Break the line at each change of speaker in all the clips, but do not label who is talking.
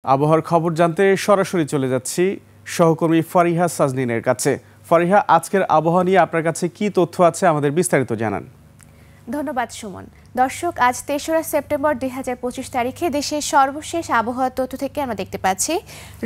আবহাওয়ার খবর জানতে সরাসরি চলে যাচ্ছি সহকর্মী ফারিহা সাজনিনের কাছে। ফারিহা, আজকের আবহাওয়া নিয়ে আপনার কাছে কি তথ্য আছে, আমাদের বিস্তারিত জানান।
ধন্যবাদ সুমন। দর্শক, আজ ৩রা সেপ্টেম্বর ২০২৫ তারিখে দেশের সর্বশেষ আবহাওয়ার তথ্য থেকে আমরা দেখতে পাচ্ছি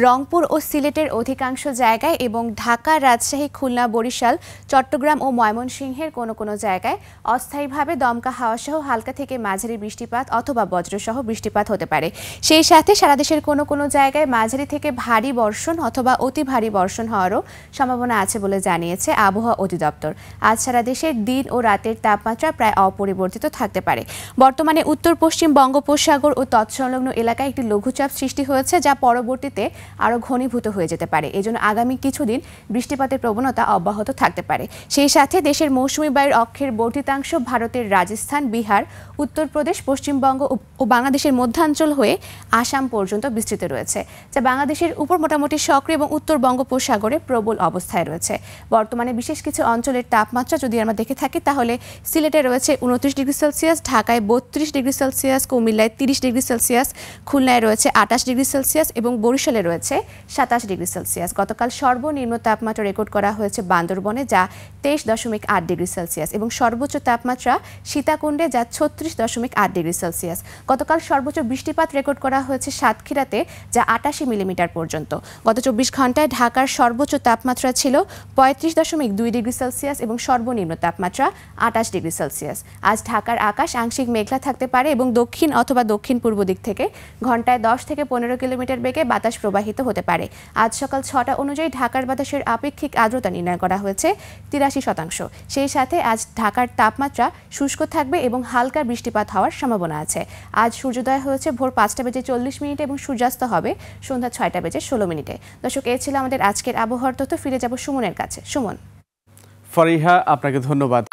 রংপুর ও সিলেটের অধিকাংশ জায়গায় এবং ঢাকা, রাজশাহী, খুলনা, বরিশাল, চট্টগ্রাম ও ময়মনসিংহের কোনো কোনো জায়গায় অস্থায়ীভাবে দমকা হাওয়াসহ হালকা থেকে মাঝারি বৃষ্টিপাত অথবা বজ্রসহ বৃষ্টিপাত হতে পারে। সেই সাথে সারা দেশের কোনো কোনো জায়গায় মাঝারি থেকে ভারী বর্ষণ অথবা অতি ভারী বর্ষণ হওয়ারও সম্ভাবনা আছে বলে জানিয়েছে আবহাওয়া অধিদপ্তর। আজ সারা দেশের দিন ও রাতের তাপমাত্রা প্রায় অপরিবর্তিত থাকতে পারে। বর্তমানে উত্তর পশ্চিম বঙ্গোপসাগর ও তৎসংলগ্ন এলাকায় একটি লঘুচাপ সৃষ্টি হয়েছে, যা পরবর্তীতে আরও ঘনীভূত হয়ে যেতে পারে। এজন্য আগামী কিছুদিন বৃষ্টিপাতের প্রবণতা অব্যাহত থাকতে পারে। সেই সাথে দেশের মৌসুমী বায়ুর অক্ষের বর্ধিতাংশ ভারতের রাজস্থান, বিহার, উত্তরপ্রদেশ, পশ্চিমবঙ্গ ও বাংলাদেশের মধ্যাঞ্চল হয়ে আসাম পর্যন্ত বিস্তৃত রয়েছে, যা বাংলাদেশের উপর মোটামুটি সক্রিয় এবং উত্তর বঙ্গোপসাগরে প্রবল অবস্থায় রয়েছে। বর্তমানে বিশেষ কিছু অঞ্চলের তাপমাত্রা যদি আমরা দেখে থাকি, তাহলে সিলেটে রয়েছে 29 ডিগ্রি সেলসিয়াস, ঢাকায় 32 ডিগ্রি সেলসিয়াস, কুমিল্লায় 30 ডিগ্রি সেলসিয়াস, খুলনায় রয়েছে 28 ডিগ্রি সেলসিয়াস এবং বরিশালে রয়েছে 27 ডিগ্রি সেলসিয়াস। গতকাল সর্বনিম্ন তাপমাত্রা রেকর্ড করা হয়েছে বান্দরবনে, যা 23.8 ডিগ্রি সেলসিয়াস এবং সর্বোচ্চ তাপমাত্রা সীতাকুণ্ডে, যা 36.8 ডিগ্রি সেলসিয়াস। গতকাল সর্বোচ্চ বৃষ্টিপাত রেকর্ড করা হয়েছে সাতক্ষীরাতে, যা 88 মিলিমিটার পর্যন্ত। গত 24 ঘন্টায় ঢাকার সর্বোচ্চ তাপমাত্রা ছিল 35.2 ডিগ্রি সেলসিয়াস এবং সর্বনিম্ন তাপমাত্রা 28 ডিগ্রি সেলসিয়াস। আজ ঢাকার আকাশ আংশিক মেঘলা থাকতে পারে এবং দক্ষিণ অথবা দক্ষিণ পূর্ব দিক থেকে ঘন্টায় 10 থেকে 15 কিলোমিটার বেগে বাতাস প্রবাহিত হতে পারে। আজ সকাল 6টা অনুযায়ী ঢাকার বাতাসের আপেক্ষিক আর্দ্রতা নির্ণয় করা হয়েছে 83%। সেই সাথে আজ ঢাকার তাপমাত্রা শুষ্ক থাকবে এবং হালকা বৃষ্টিপাত হওয়ার সম্ভাবনা আছে। আজ সূর্যোদয় হয়েছে ভোর 5:40 এবং সূর্যাস্ত হবে সন্ধ্যা 6:16। দর্শক, এ ছিল আমাদের আজকের আবহাওয়ার তথ্য। ফিরে যাব সুমনের কাছে। সুমন।
ফারিহা, আপনাকে ধন্যবাদ।